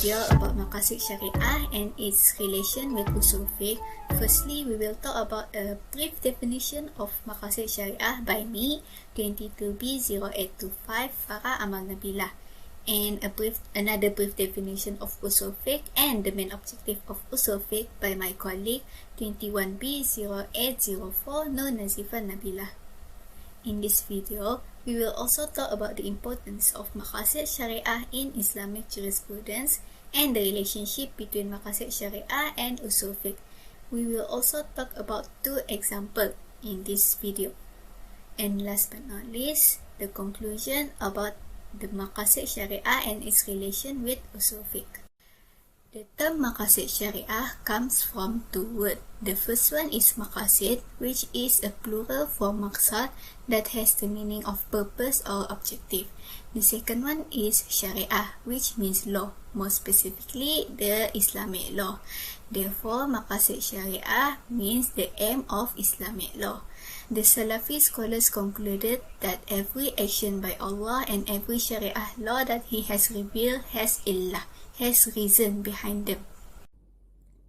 video about Maqasid Syariah and its relation with Usul Fiqh. Firstly, we will talk about a brief definition of Maqasid Syariah by me, 22B0825 Farah Amal Nabilah, and another brief definition of Usul Fiqh and the main objective of Usul Fiqh by my colleague, 21B0804 Nur Nazifah Nabilah. In this video, we will also talk about the importance of Maqasid Syariah in Islamic jurisprudence and the relationship between Maqasid Syariah and Usul Fiqh. We will also talk about two examples in this video. And last but not least, the conclusion about the Maqasid Syariah and its relation with Usul Fiqh. The term Maqasid Syariah comes from two words. The first one is Maqasid, which is a plural for Maqsad that has the meaning of purpose or objective. The second one is Shariah, which means law, more specifically the Islamic law. Therefore, Maqasid Syariah means the aim of Islamic law. The Salafi scholars concluded that every action by Allah and every Shariah law that He has revealed has illah, has reason behind them.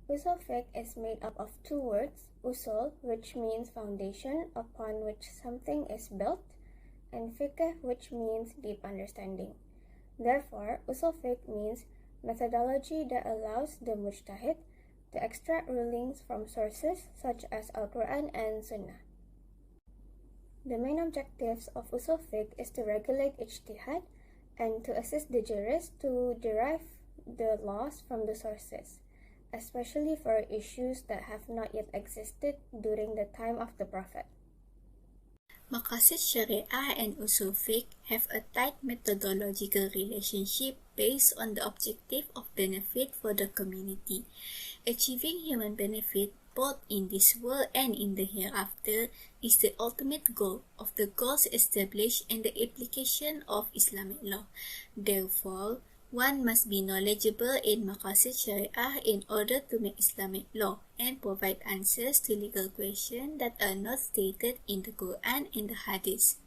Usul Fiqh is made up of two words, usul, which means foundation upon which something is built, and fiqh, which means deep understanding. Therefore, Usul Fiqh means methodology that allows the mujtahid to extract rulings from sources such as Al-Quran and Sunnah. The main objectives of Usul Fiqh is to regulate ijtihad and to assist the jurist to derive the laws from the sources, especially for issues that have not yet existed during the time of the Prophet. Maqasid Syariah and Usul Fiqh have a tight methodological relationship based on the objective of benefit for the community. Achieving human benefit both in this world and in the hereafter is the ultimate goal of the goals established and the application of Islamic law. Therefore, one must be knowledgeable in Maqasid Syariah in order to make Islamic law and provide answers to legal questions that are not stated in the Quran and the Hadith.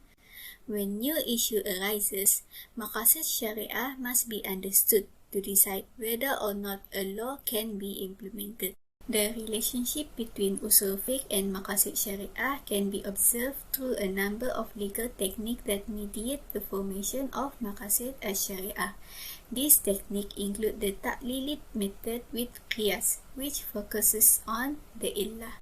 When new issue arises, Maqasid Syariah must be understood to decide whether or not a law can be implemented. The relationship between Usul Fiqh and Maqasid Syariah can be observed through a number of legal techniques that mediate the formation of Maqasid al-Shariah. These techniques include the Ta'lilit method with Qiyas, which focuses on the illah.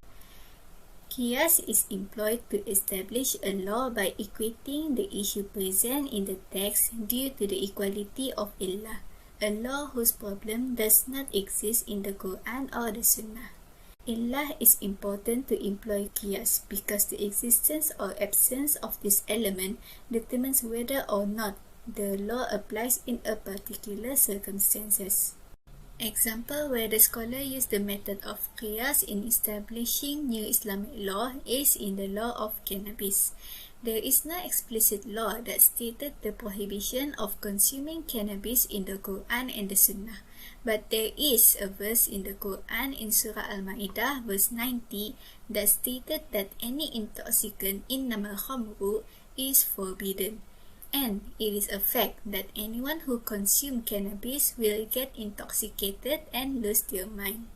Qiyas is employed to establish a law by equating the issue present in the text due to the equality of illah, a law whose problem does not exist in the Quran or the Sunnah. Illah is important to employ Qiyas because the existence or absence of this element determines whether or not the law applies in a particular circumstances. Example where the scholar used the method of Qiyas in establishing new Islamic law is in the law of cannabis. There is no explicit law that stated the prohibition of consuming cannabis in the Quran and the Sunnah, but there is a verse in the Quran in Surah Al-Ma'idah verse 90 that stated that any intoxicant innamal khamru is forbidden. And it is a fact that anyone who consumes cannabis will get intoxicated and lose their mind.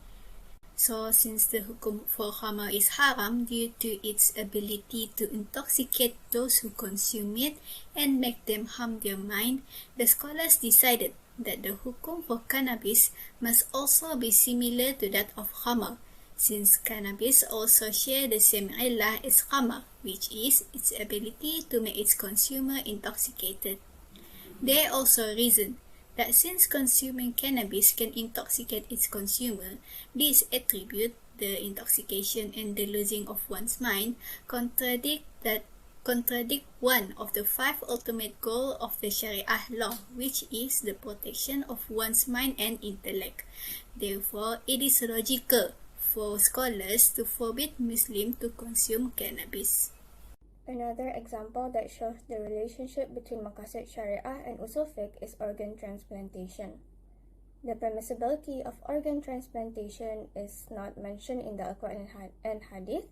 So, since the hukum for khamar is haram due to its ability to intoxicate those who consume it and make them harm their mind, the scholars decided that the hukum for cannabis must also be similar to that of khamar, since cannabis also shares the same illah as khamar, which is its ability to make its consumer intoxicated. They also reasoned that since consuming cannabis can intoxicate its consumer, this attribute, the intoxication and the losing of one's mind, contradict one of the five ultimate goals of the Shariah law, which is the protection of one's mind and intellect. Therefore, it is logical for scholars to forbid Muslims to consume cannabis. Another example that shows the relationship between Maqasid Syariah and Usul Fiqh is organ transplantation. The permissibility of organ transplantation is not mentioned in the Al-Quran and Hadith.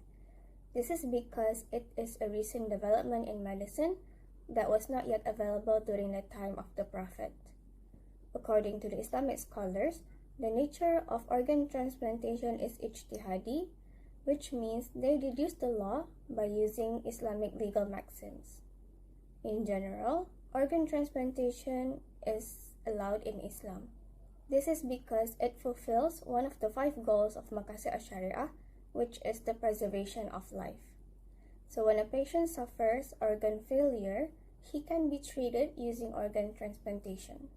This is because it is a recent development in medicine that was not yet available during the time of the Prophet. According to the Islamic scholars, the nature of organ transplantation is ijtihadi, which means they deduce the law by using Islamic legal maxims. In general, organ transplantation is allowed in Islam. This is because it fulfills one of the 5 goals of Maqasid al-Shariah, which is the preservation of life. So when a patient suffers organ failure, he can be treated using organ transplantation.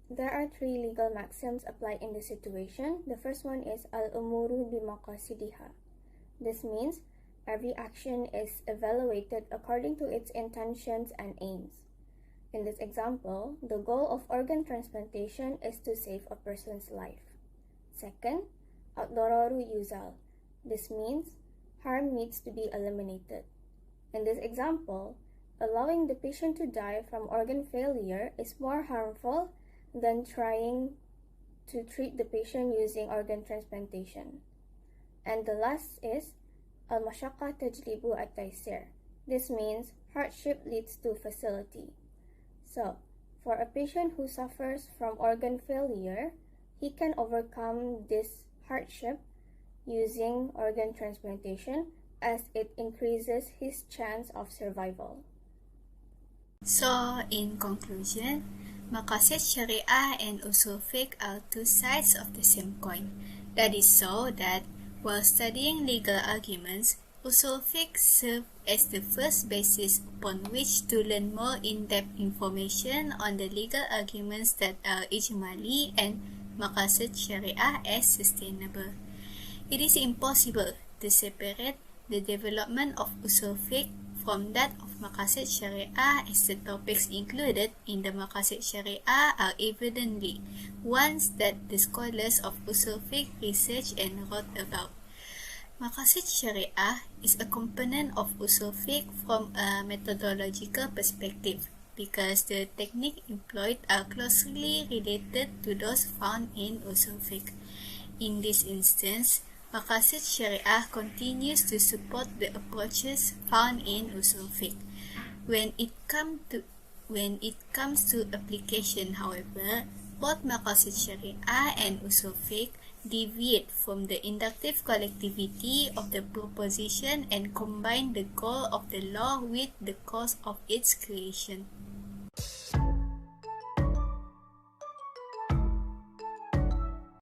There are 3 legal maxims applied in this situation. The first one is al-umuru bimaqasidiha. This means every action is evaluated according to its intentions and aims. In this example, the goal of organ transplantation is to save a person's life. Second, ad-dararu yuzal. This means harm needs to be eliminated. In this example, allowing the patient to die from organ failure is more harmful than trying to treat the patient using organ transplantation. And the last is al-mashaqqa tajlibu at-taysir. This means hardship leads to facility. So, for a patient who suffers from organ failure, he can overcome this hardship using organ transplantation as it increases his chance of survival. So, in conclusion, Maqasid Shariah and Usul Fiqh are 2 sides of the same coin. That is so that while studying legal arguments, Usul Fiqh serves as the first basis upon which to learn more in-depth information on the legal arguments that are ijmali and Maqasid Shariah as sustainable. It is impossible to separate the development of Usul Fiqh from that of Maqasid Shariah, as the topics included in the Maqasid Shariah are evidently ones that the scholars of Usul Fiqh researched and wrote about. Maqasid Shariah is a component of Usul Fiqh from a methodological perspective because the techniques employed are closely related to those found in Usul Fiqh. In this instance, Maqasid Shariah continues to support the approaches found in Usul Fiqh. When it comes to application, however, both Maqasid Shariah and Usul Fiqh deviate from the inductive collectivity of the proposition and combine the goal of the law with the cause of its creation.